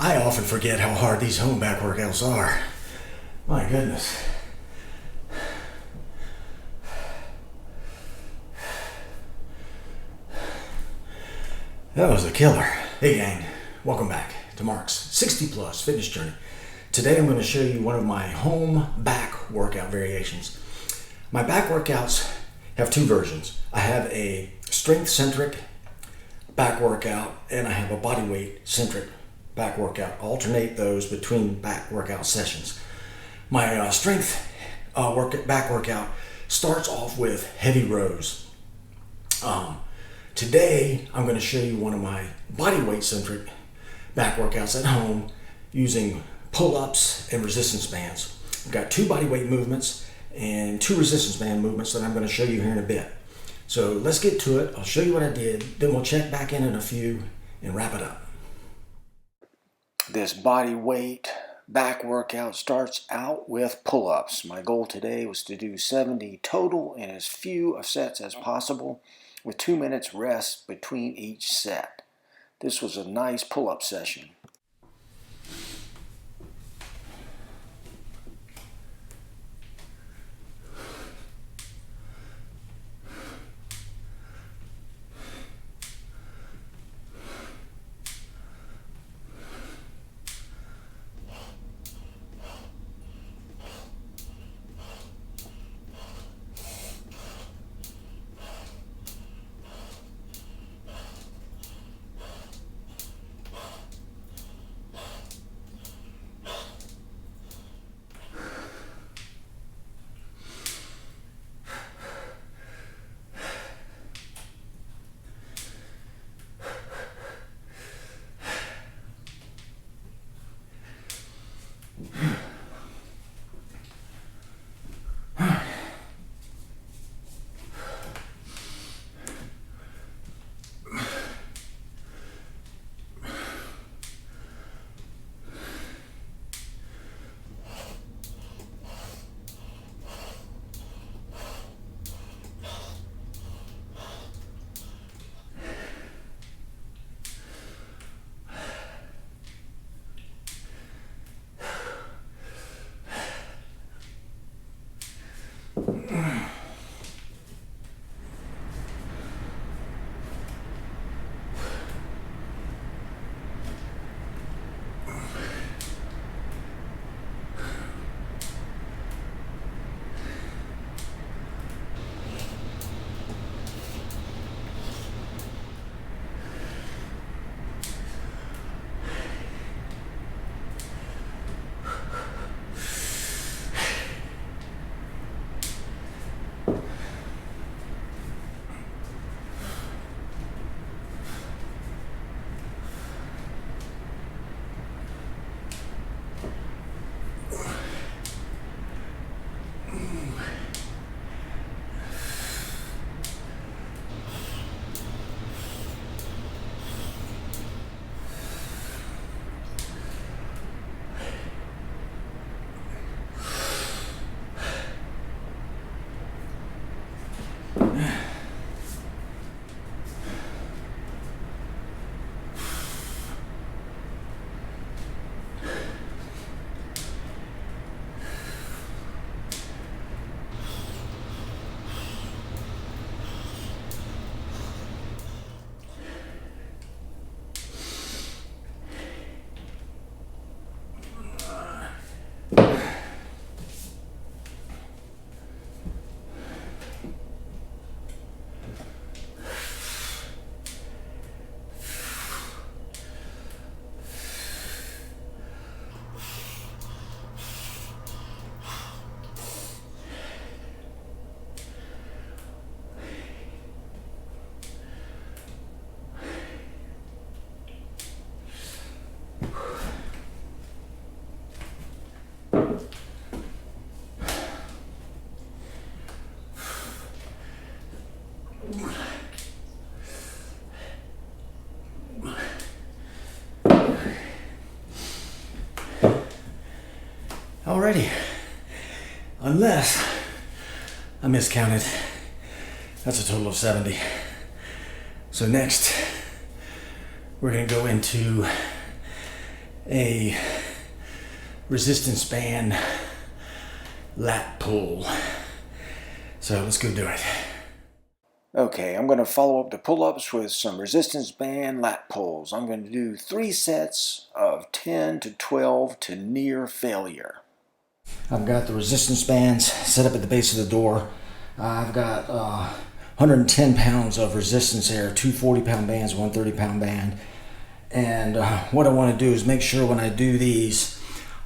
I often forget how hard these home back workouts are. My goodness. That was a killer. Hey gang, welcome back to Mark's 60 plus fitness journey. Today I'm going to show you one of my home back workout variations. My back workouts have two versions. I have a strength centric back workout and I have a body weight centric back workout. I alternate those between back workout sessions. My strength back workout starts off with heavy rows. Today I'm going to show you one of my body weight centric back workouts at home using pull-ups and resistance bands. I've got two body weight movements and two resistance band movements that I'm going to show you here in a bit. So let's get to it. I'll show you what I did, then we'll check back in a few and wrap it up. This body weight back workout starts out with pull-ups. My goal today was to do 70 total in as few of sets as possible with 2 minutes rest between each set. This was a nice pull-up session. Alrighty, unless I miscounted, that's a total of 70. So next, we're gonna go into a resistance band lat pull. So let's go do it. Okay, I'm going to follow up the pull-ups with some resistance band lat pulls. I'm going to do 3 sets of 10 to 12 to near failure. I've got the resistance bands set up at the base of the door. I've got 110 pounds of resistance here, 2 40-pound bands, 1 30-pound band. And what I want to do is make sure when I do these,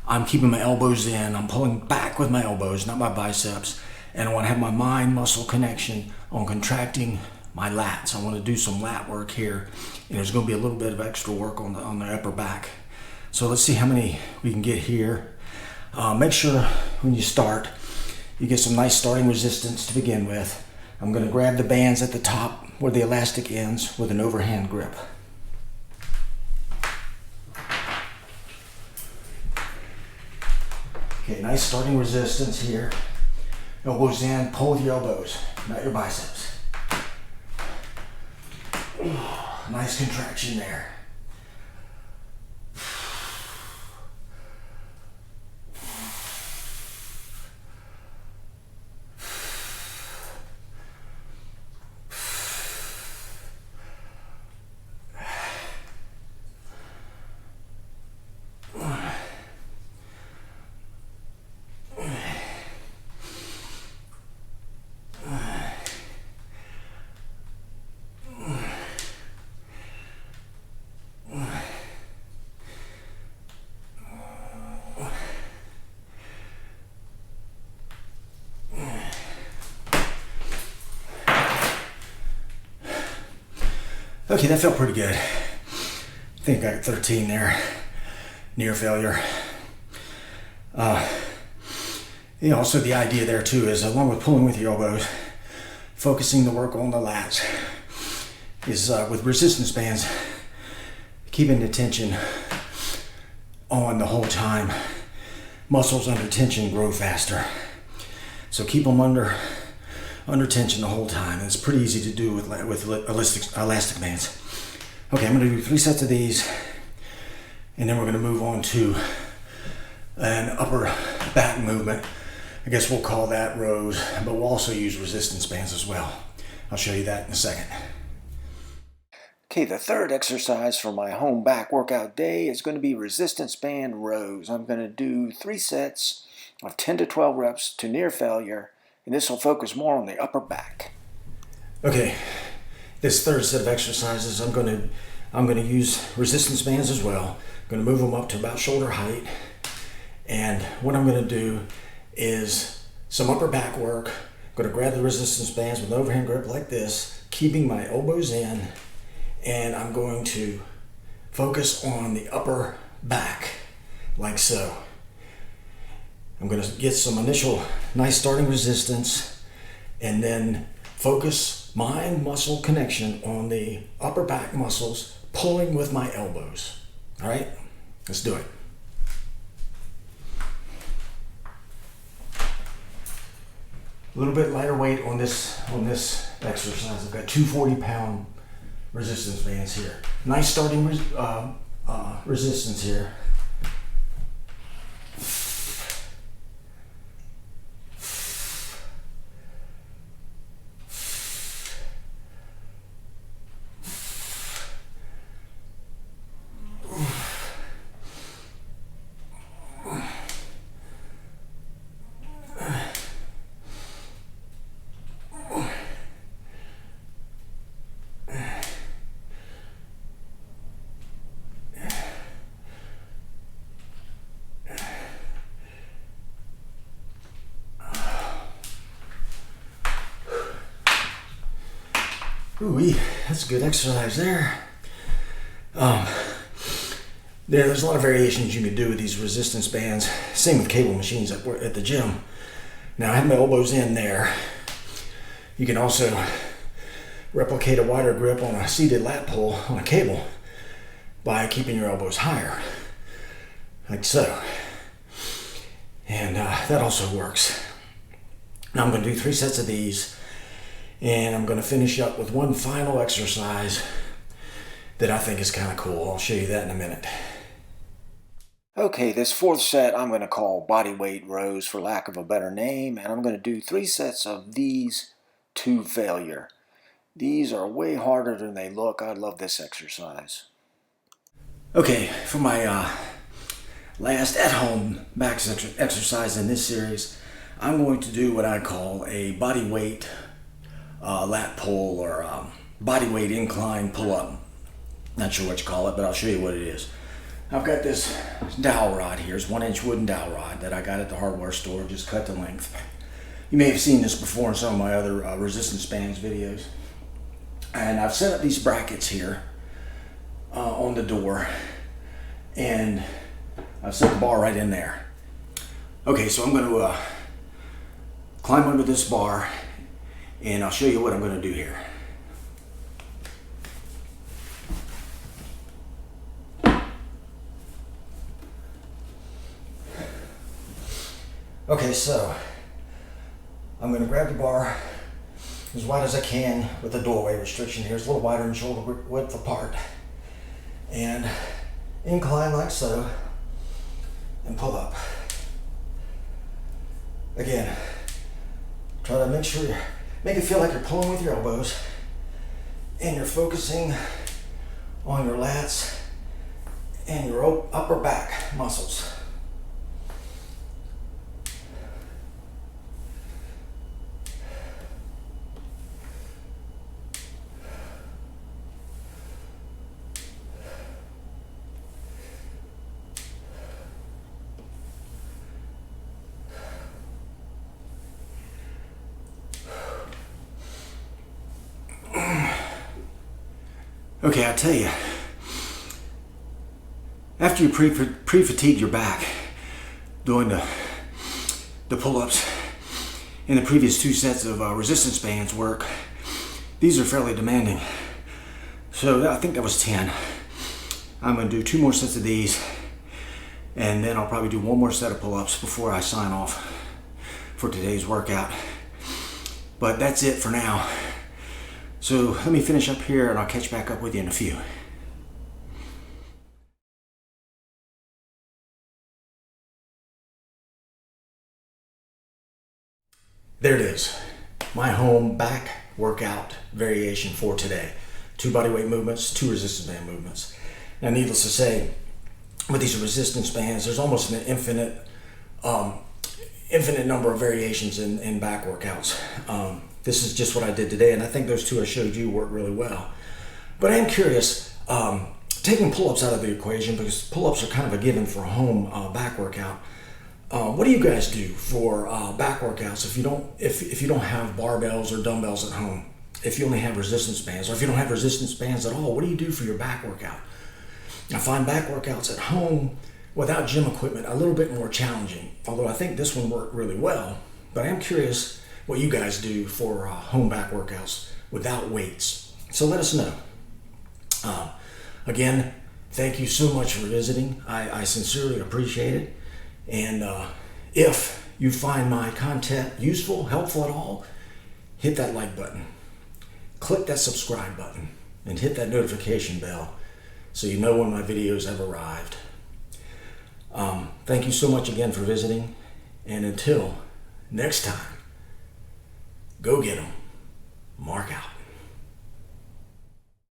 I'm keeping my elbows in. I'm pulling back with my elbows, not my biceps. And I want to have my mind-muscle connection on contracting my lats. I want to do some lat work here. And there's going to be a little bit of extra work on the upper back. So let's see how many we can get here. Make sure when you start, you get some nice starting resistance to begin with. I'm going to grab the bands at the top where the elastic ends with an overhand grip. Okay, nice starting resistance here. Elbows in, pull with your elbows, not your biceps. Nice contraction there. Okay, that felt pretty good. I think I got 13 there, near failure. Also the idea there too is, along with pulling with your elbows, focusing the work on the lats, is with resistance bands, keeping the tension on the whole time. Muscles under tension grow faster. So keep them under tension the whole time. It's pretty easy to do with elastic bands. Okay, I'm going to do 3 sets of these, and then we're going to move on to an upper back movement. I guess we'll call that rows, but we'll also use resistance bands as well. I'll show you that in a second. Okay, the third exercise for my home back workout day is going to be resistance band rows. I'm going to do 3 sets of 10 to 12 reps to near failure, and this will focus more on the upper back. Okay, this third set of exercises, I'm going to use resistance bands as well. I'm going to move them up to about shoulder height, and what I'm going to do is some upper back work. I'm going to grab the resistance bands with an overhand grip like this, keeping my elbows in, and I'm going to focus on the upper back like so. I'm going to get some initial nice starting resistance, and then focus mind muscle connection on the upper back muscles, pulling with my elbows. All right, let's do it. A little bit lighter weight on this exercise. I've got 2 40-pound resistance bands here. Nice starting resistance here. Ooh, that's a good exercise there. There's a lot of variations you can do with these resistance bands. Same with cable machines at the gym. Now I have my elbows in there. You can also replicate a wider grip on a seated lat pull on a cable by keeping your elbows higher, like so. And that also works. Now I'm going to do 3 sets of these, and I'm going to finish up with one final exercise that I think is kind of cool. I'll show you that in a minute. Okay, this fourth set I'm going to call body weight rows for lack of a better name, and I'm going to do 3 sets of these to failure. These are way harder than they look. I love this exercise. Okay, for my last at-home back exercise in this series, I'm going to do what I call a body weight lat pull or body weight incline pull-up. Not sure what you call it, but I'll show you what it is. I've got this dowel rod here. It's 1-inch wooden dowel rod that I got at the hardware store, just cut to length. You may have seen this before in some of my other resistance bands videos. And I've set up these brackets here on the door, and I've set the bar right in there. Okay, so I'm going to climb under this bar, and I'll show you what I'm going to do here. Okay, so I'm going to grab the bar as wide as I can with the doorway restriction here. It's a little wider than shoulder width apart. And incline like so, and pull up. Again, try to make it feel like you're pulling with your elbows, and you're focusing on your lats and your upper back muscles. Okay, I tell you, after you pre-fatigue your back doing the pull-ups in the previous 2 sets of resistance bands work, these are fairly demanding. So I think that was 10. I'm going to do 2 more sets of these, and then I'll probably do 1 more set of pull-ups before I sign off for today's workout. But that's it for now. So let me finish up here, and I'll catch back up with you in a few. There it is, my home back workout variation for today. 2 bodyweight movements, 2 resistance band movements. Now, needless to say, with these resistance bands, there's almost an infinite number of variations in back workouts. This is just what I did today, and I think those 2 I showed you work really well. But I am curious, taking pull-ups out of the equation, because pull-ups are kind of a given for a home back workout. What do you guys do for back workouts if you don't have barbells or dumbbells at home? If you only have resistance bands, or if you don't have resistance bands at all, what do you do for your back workout? I find back workouts at home without gym equipment a little bit more challenging, although I think this one worked really well. But I am curious what you guys do for home back workouts without weights. So let us know. Again, thank you so much for visiting. I sincerely appreciate it. And if you find my content useful, helpful at all, hit that like button. Click that subscribe button and hit that notification bell so you know when my videos have arrived. Thank you so much again for visiting, and until next time, go get 'em. Mark out.